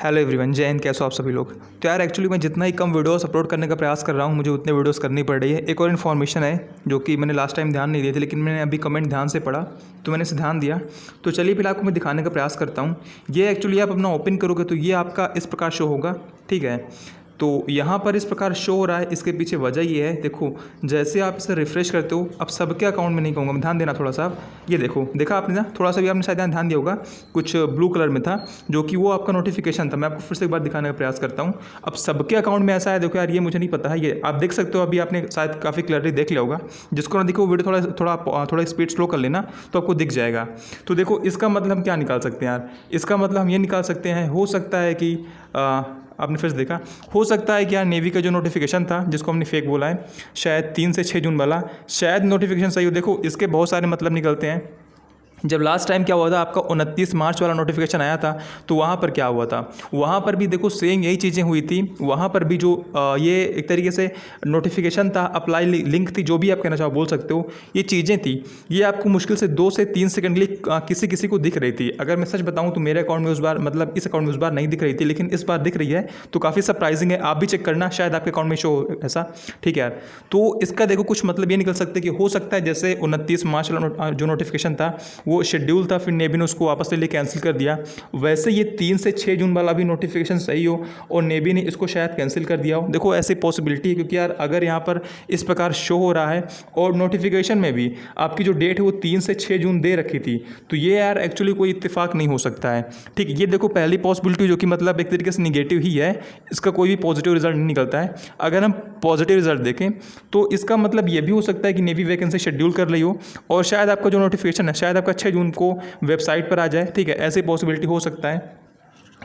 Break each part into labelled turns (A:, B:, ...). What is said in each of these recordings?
A: Hello everyone, जय हिंद। कैसे हो आप सभी लोग। तो यार एक्चुअली मैं जितना ही कम वीडियोस अपलोड करने का प्रयास कर रहा हूँ, मुझे उतने वीडियोस करनी पड़ रही है। एक और इन्फॉर्मेशन है जो कि मैंने लास्ट टाइम ध्यान नहीं दिए थे, लेकिन मैंने अभी कमेंट ध्यान से पढ़ा तो मैंने इसे ध्यान दिया। तो चलिए फिर आपको मैं दिखाने का प्रयास करता हूँ। ये एक्चुअली आप अपना ओपन करोगे तो ये आपका इस प्रकार शो होगा, ठीक है। तो यहाँ पर इस प्रकार शो हो रहा है, इसके पीछे वजह ये है, देखो जैसे आप इसे रिफ्रेश करते हो, अब सबके अकाउंट में नहीं कहूँगा मैं, ध्यान देना थोड़ा सा। ये देखो, देखा आपने ना, थोड़ा सा भी आपने शायद ध्यान दिया होगा, कुछ ब्लू कलर में था जो कि वो आपका नोटिफिकेशन था। मैं आपको फिर से एक बार दिखाने का प्रयास करता हूँ। अब सबके अकाउंट में ऐसा है, देखो यार ये मुझे नहीं पता है, ये आप देख सकते हो। अभी आपने शायद काफ़ी क्लियरली देख लिया होगा। जिसको ना देखो वीडियो थोड़ा स्पीड स्लो कर लेना तो आपको दिख जाएगा। तो देखो इसका मतलब हम क्या निकाल सकते हैं यार, इसका मतलब हम ये निकाल सकते हैं, हो सकता है कि आपने फिर से देखा, हो सकता है कि यार नेवी का जो नोटिफिकेशन था जिसको हमने फेक बोला है, शायद 3 से 6 जून वाला, शायद नोटिफिकेशन सही हो। देखो इसके बहुत सारे मतलब निकलते हैं। जब लास्ट टाइम क्या हुआ था, आपका 29 मार्च वाला नोटिफिकेशन आया था, तो वहाँ पर क्या हुआ था, वहाँ पर भी देखो सेम यही चीज़ें हुई थी। वहाँ पर भी जो ये एक तरीके से नोटिफिकेशन था, अप्लाई लिंक थी, जो भी आप कहना चाहो बोल सकते हो, ये चीज़ें थी। ये आपको मुश्किल से 2 से 3 सेकंड के लिए किसी किसी को दिख रही थी। अगर मैं सच बताऊँ तो मेरे अकाउंट में उस बार, मतलब इस अकाउंट में उस बार नहीं दिख रही थी, लेकिन इस बार दिख रही है, तो काफ़ी सरप्राइजिंग है। आप भी चेक करना, शायद आपके अकाउंट में शो हो ऐसा, ठीक है यार। तो इसका देखो कुछ मतलब ये निकल सकते हैं कि हो सकता है जैसे 29 मार्च वाला जो नोटिफिकेशन था वो शेड्यूल था, फिर नेवी ने उसको वापस ले लिए कैंसिल कर दिया। वैसे ये 3 से 6 जून वाला भी नोटिफिकेशन सही हो और नेवी ने इसको शायद कैंसिल कर दिया हो। देखो ऐसी पॉसिबिलिटी है, क्योंकि यार अगर यहाँ पर इस प्रकार शो हो रहा है और नोटिफिकेशन में भी आपकी जो डेट है वो 3 से 6 जून दे रखी थी, तो ये यार एक्चुअली कोई इत्तेफाक नहीं हो सकता है, ठीक। ये देखो पहली पॉसिबिलिटी जो कि मतलब एक तरीके से निगेटिव ही है, इसका कोई भी पॉजिटिव रिजल्ट नहीं निकलता है। अगर हम पॉजिटिव रिजल्ट देखें तो इसका मतलब ये भी हो सकता है कि नेवी वैकेंसी शेड्यूल कर रही हो और शायद आपका जो नोटिफिकेशन है शायद आपका 6 जून को वेबसाइट पर आ जाए, ठीक है। ऐसी पॉसिबिलिटी हो सकता है।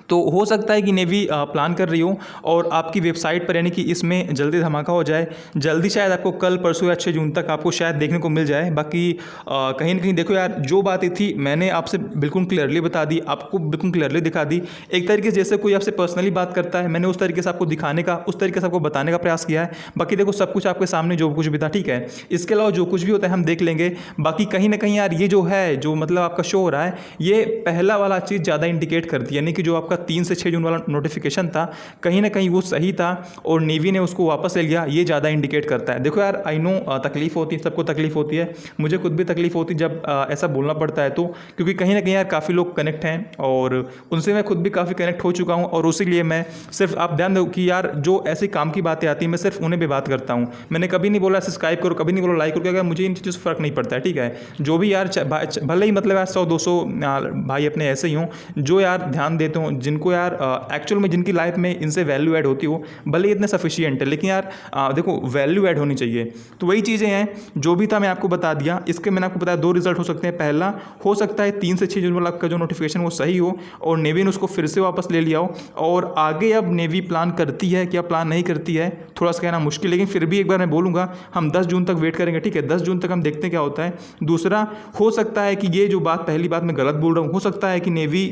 A: तो हो सकता है कि नेवी प्लान कर रही हो और आपकी वेबसाइट पर, यानी कि इसमें जल्दी धमाका हो जाए, जल्दी शायद आपको कल परसों या 6 जून तक आपको शायद देखने को मिल जाए। बाकी कहीं ना कहीं देखो यार, जो बातें थी मैंने आपसे बिल्कुल क्लियरली बता दी, आपको बिल्कुल क्लियरली दिखा दी। एक तरीके से जैसे कोई आपसे पर्सनली बात करता है, मैंने उस तरीके से आपको दिखाने का, उस तरीके से आपको बताने का प्रयास किया है। बाकी देखो सब कुछ आपके सामने जो कुछ भी था, ठीक है। इसके अलावा जो कुछ भी होता है हम देख लेंगे। बाकी कहीं ना कहीं यार ये जो है, जो मतलब आपका शो हो रहा है, ये पहला वाला चीज़ ज़्यादा इंडिकेट करती है, यानी कि जो आपका 3 से 6 जून वाला नोटिफिकेशन था, कहीं ना कहीं वो सही था और नेवी ने उसको वापस ले लिया, ये ज़्यादा इंडिकेट करता है। देखो यार आई नो तकलीफ होती है, सबको तकलीफ होती है, मुझे खुद भी तकलीफ होती है जब ऐसा बोलना पड़ता है, तो क्योंकि कहीं ना कहीं यार काफ़ी लोग कनेक्ट हैं और उनसे मैं खुद भी काफ़ी कनेक्ट हो चुका हूँ, और उसी लिए मैं सिर्फ, आप ध्यान दो कि यार जो ऐसे काम की बातें आती हैं मैं सिर्फ उन्हें भी बात करता हूँ। मैंने कभी नहीं बोला सब्सक्राइब करो, कभी नहीं बोला लाइक करो, क्योंकि मुझे इन चीज़ों से फ़र्क नहीं पड़ता है, ठीक है। जो भी यार भले ही मतलब यार 100-200 भाई अपने ऐसे ही हों जो यार ध्यान देते हों, जिनको यार एक्चुअल में जिनकी लाइफ में इनसे वैल्यू ऐड होती हो, भले ही इतने सफिशिएंट है, लेकिन यार देखो वैल्यू ऐड होनी चाहिए। तो वही चीज़ें हैं, जो भी था मैं आपको बता दिया। इसके मैंने आपको बताया 2 रिजल्ट हो सकते हैं। पहला हो सकता है 3 से 6 जून वाला का जो नोटिफिकेशन वो सही हो और नेवी ने उसको फिर से वापस ले लिया हो, और आगे अब नेवी प्लान करती है क्या प्लान नहीं करती है थोड़ा सा कहना मुश्किल, लेकिन फिर भी एक बार मैं बोलूँगा हम 10 जून तक वेट करेंगे, ठीक है। 10 जून तक हम देखते हैं क्या होता है। दूसरा, हो सकता है कि ये जो बात, पहली बात मैं गलत बोल रहा हूँ, हो सकता है कि नेवी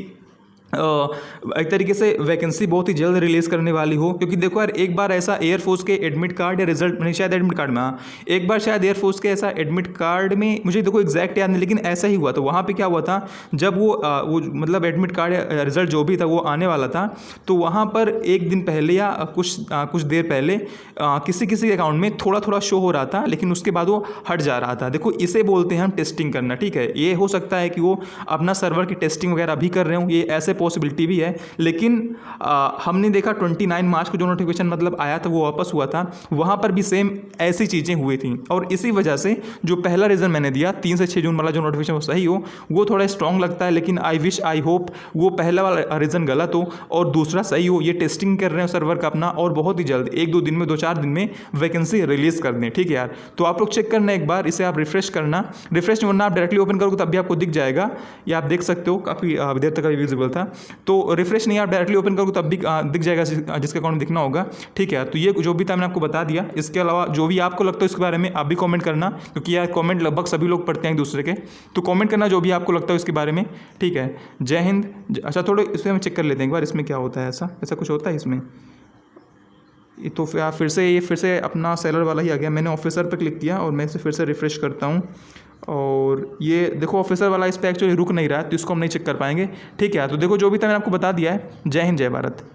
A: एक तरीके से वैकेंसी बहुत ही जल्द रिलीज़ करने वाली हो, क्योंकि देखो यार एक बार ऐसा एयरफोर्स के एडमिट कार्ड या रिजल्ट, नहीं शायद एडमिट कार्ड में, हाँ एक बार शायद एयरफोर्स के ऐसा एडमिट कार्ड में, मुझे देखो एग्जैक्ट याद नहीं, लेकिन ऐसा ही हुआ। तो वहाँ पे क्या हुआ था, जब वो मतलब एडमिट कार्ड या रिजल्ट जो भी था वो आने वाला था, तो वहाँ पर एक दिन पहले या कुछ देर पहले किसी किसी अकाउंट में थोड़ा थोड़ा शो हो रहा था, लेकिन उसके बाद वो हट जा रहा था। देखो इसे बोलते हैं हम टेस्टिंग करना, ठीक है। ये हो सकता है कि वो अपना सर्वर की टेस्टिंग वगैरह भी कर रहे हो, ये ऐसे पॉसिबिलिटी भी है। लेकिन हमने देखा 29 मार्च को जो नोटिफिकेशन मतलब आया था वो वापस हुआ था, वहाँ पर भी सेम ऐसी चीज़ें हुई थी, और इसी वजह से जो पहला रीज़न मैंने दिया 3 से 6 जून वाला जो नोटिफिकेशन वो सही हो, वो थोड़ा स्ट्रॉन्ग लगता है। लेकिन आई होप वो पहला वाला रीज़न गलत हो और दूसरा सही हो। ये टेस्टिंग कर रहे हैं सर्वर का अपना, और बहुत ही जल्द 1-2 दिन में, 2-4 दिन में वैकेंसी रिलीज़ कर दें, ठीक है यार। तो आप लोग चेक करना एक बार, इसे आप रिफ्रेश करना, रिफ्रेश वरना आप डायरेक्टली ओपन करोगे तब भी आपको दिख जाएगा, ये आप देख सकते हो, काफ़ी देर तक विजिबल था। तो रिफ्रेश नहीं, आप डायरेक्टली ओपन करोगे तब भी दिख जाएगा, जिसके अकाउंट में दिखना होगा, ठीक है। तो ये जो भी था मैंने आपको बता दिया। इसके अलावा जो भी आपको लगता है इसके बारे में आप भी कमेंट करना, क्योंकि यार कमेंट लगभग सभी लोग पढ़ते हैं एक दूसरे के, तो कमेंट करना जो भी आपको लगता है इसके बारे में, ठीक है। जय हिंद। अच्छा थोड़ा इसमें हम चेक कर लेते हैं एक बार, इसमें क्या होता है, ऐसा कुछ होता है इसमें। तो फिर से अपना सेलर वाला ही आ गया, मैंने ऑफिसर पर क्लिक किया और मैं इसे फिर से रिफ्रेश करता हूँ और ये देखो ऑफिसर वाला इस पर एक्चुअली रुक नहीं रहा है, तो इसको हम नहीं चेक कर पाएंगे। ठीक है, तो देखो जो भी था मैंने आपको बता दिया है। जय हिंद, जय भारत।